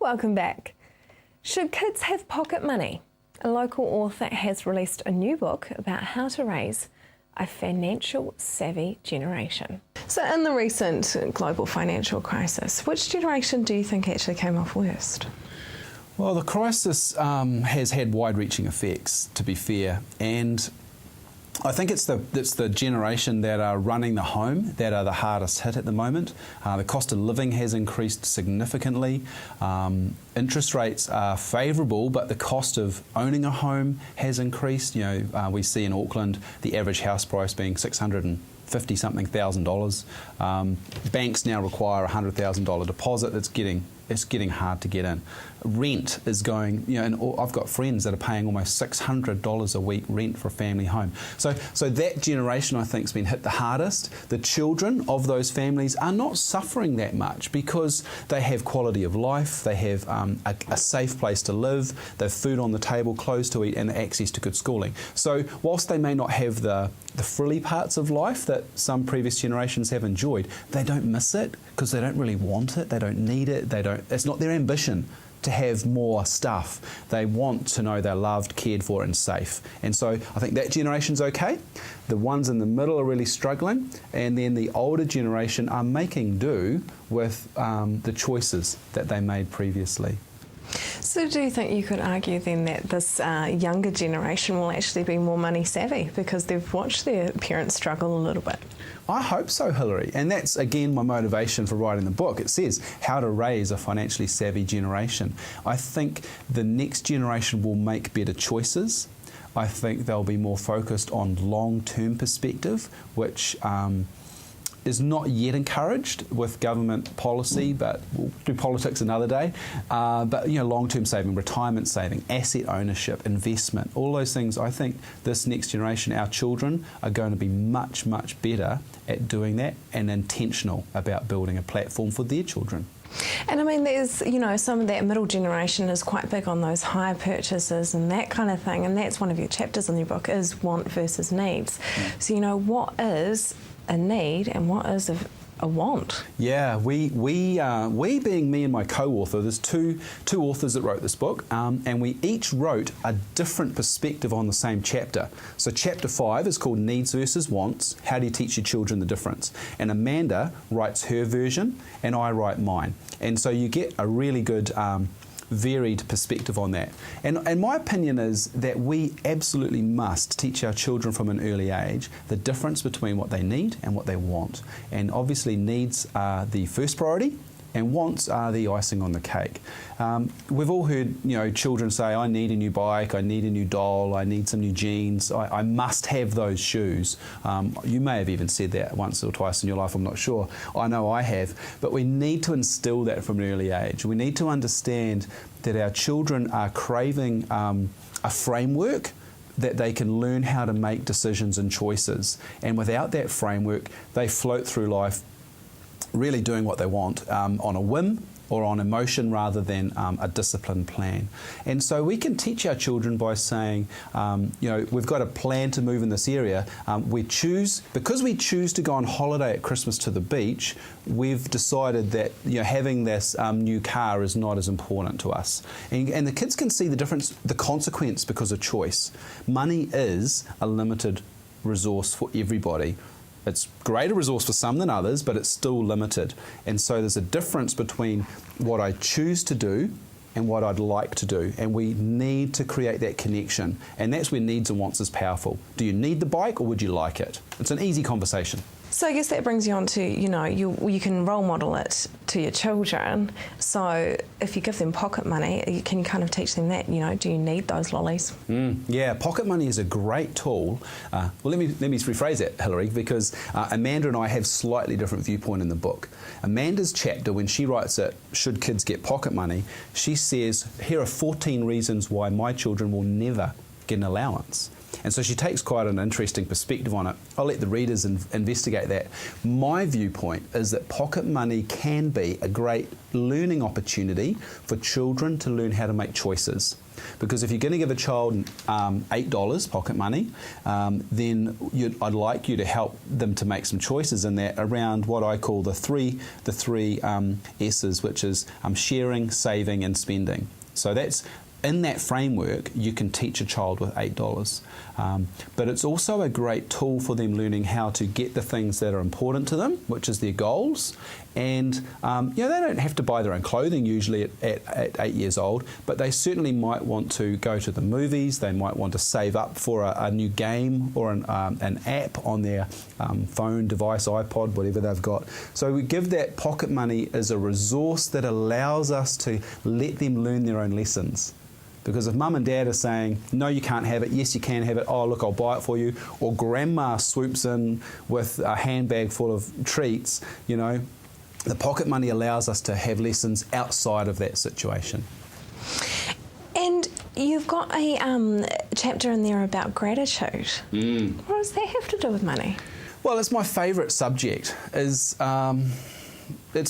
Welcome back. Should kids have pocket money? A local author has released a new book about how to raise a financial savvy generation. So in the recent global financial crisis, which generation do you think actually came off worst? Well, the crisis has had wide-reaching effects, to be fair, and I think it's the generation that are running the home that are the hardest hit at the moment. The cost of living has increased significantly. Interest rates are favourable, but the cost of owning a home has increased. We see in Auckland the average house price being $650-something thousand. Banks now require a $100,000 deposit. It's getting hard to get in. Rent is going, and I've got friends that are paying almost $600 a week rent for a family home. So that generation, I think, has been hit the hardest. The children of those families are not suffering that much because they have quality of life, they have a safe place to live, they have food on the table, clothes to eat, and access to good schooling. So whilst they may not have the frilly parts of life that some previous generations have enjoyed, they don't miss it because they don't really want it, they don't need it, it's not their ambition to have more stuff. They want to know they're loved, cared for and safe. And so I think that generation's okay. The ones in the middle are really struggling, and then the older generation are making do with the choices that they made previously. So do you think you could argue then that this younger generation will actually be more money savvy because they've watched their parents struggle a little bit? I hope so, Hilary, and that's again my motivation for writing the book. It says how to raise a financially savvy generation. I think the next generation will make better choices. I think they'll be more focused on long-term perspective, which is not yet encouraged with government policy, but we'll do politics another day. But long-term saving, retirement saving, asset ownership, investment, all those things. I think this next generation, our children, are going to be much, much better at doing that and intentional about building a platform for their children. And I mean, there's, some of that middle generation is quite big on those hire purchases and that kind of thing. And that's one of your chapters in your book is want versus needs. Yeah. So, what is a need and what is a want? Yeah, we being me and my co-author, there's two authors that wrote this book, and we each wrote a different perspective on the same chapter. So chapter 5 is called Needs versus Wants. How do you teach your children the difference? And Amanda writes her version and I write mine. And so you get a really good varied perspective on that. And my opinion is that we absolutely must teach our children from an early age the difference between what they need and what they want. And obviously needs are the first priority and wants are the icing on the cake. We've all heard children say, I need a new bike, I need a new doll, I need some new jeans, I must have those shoes. You may have even said that once or twice in your life, I'm not sure. I know I have. But we need to instill that from an early age. We need to understand that our children are craving a framework that they can learn how to make decisions and choices. And without that framework, they float through life really doing what they want on a whim or on emotion rather than a disciplined plan. And so we can teach our children by saying, we've got a plan to move in this area. Because we choose to go on holiday at Christmas to the beach, we've decided that having this new car is not as important to us. And the kids can see the difference, the consequence because of choice. Money is a limited resource for everybody. It's a greater resource for some than others, but it's still limited. And so there's a difference between what I choose to do and what I'd like to do. And we need to create that connection. And that's where needs and wants is powerful. Do you need the bike or would you like it? It's an easy conversation. So I guess that brings you on to, you can role model it to your children. So if you give them pocket money, can you kind of teach them that, do you need those lollies? Yeah, pocket money is a great tool. Well, let me rephrase that, Hilary, because Amanda and I have slightly different viewpoint in the book. Amanda's chapter, when she writes it, Should Kids Get Pocket Money, she says, here are 14 reasons why my children will never get an allowance. And so she takes quite an interesting perspective on it. I'll let the readers investigate that. My viewpoint is that pocket money can be a great learning opportunity for children to learn how to make choices. Because if you're going to give a child $8 pocket money, then I'd like you to help them to make some choices in that around what I call the three S's, which is sharing, saving, and spending. So that's in that framework, you can teach a child with $8. But it's also a great tool for them learning how to get the things that are important to them, which is their goals. And they don't have to buy their own clothing usually at 8 years old, but they certainly might want to go to the movies. They might want to save up for a new game or an app on their phone, device, iPod, whatever they've got. So we give that pocket money as a resource that allows us to let them learn their own lessons. Because if mum and dad are saying, no, you can't have it, yes, you can have it, oh, look, I'll buy it for you, or grandma swoops in with a handbag full of treats, the pocket money allows us to have lessons outside of that situation. And you've got a chapter in there about gratitude. What does that have to do with money? Well, it's my favourite subject. It's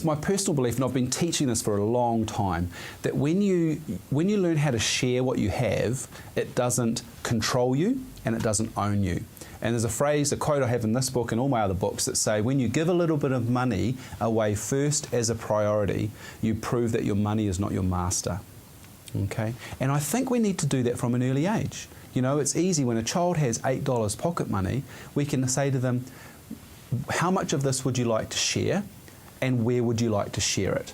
my personal belief, and I've been teaching this for a long time, that when you learn how to share what you have, it doesn't control you and it doesn't own you. And there's a quote I have in this book and all my other books that say, when you give a little bit of money away first as a priority, you prove that your money is not your master. Okay? And I think we need to do that from an early age. It's easy when a child has $8 pocket money, we can say to them, how much of this would you like to share? And where would you like to share it?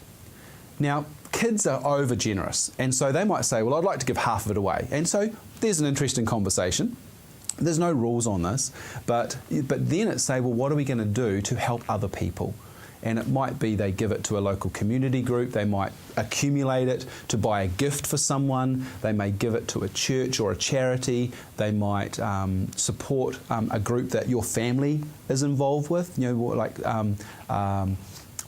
Now, kids are over generous, and so they might say, well, I'd like to give half of it away. And so there's an interesting conversation. There's no rules on this, but then it's say, well, what are we going to do to help other people? And it might be they give it to a local community group, they might accumulate it to buy a gift for someone, they may give it to a church or a charity, they might support a group that your family is involved with,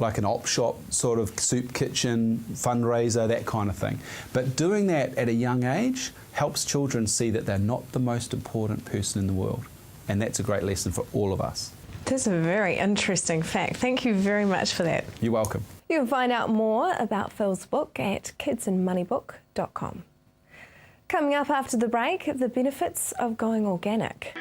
like an op shop, sort of soup kitchen, fundraiser, that kind of thing. But doing that at a young age helps children see that they're not the most important person in the world. And that's a great lesson for all of us. That's a very interesting fact. Thank you very much for that. You're welcome. You can find out more about Phil's book at kidsandmoneybook.com. Coming up after the break, the benefits of going organic.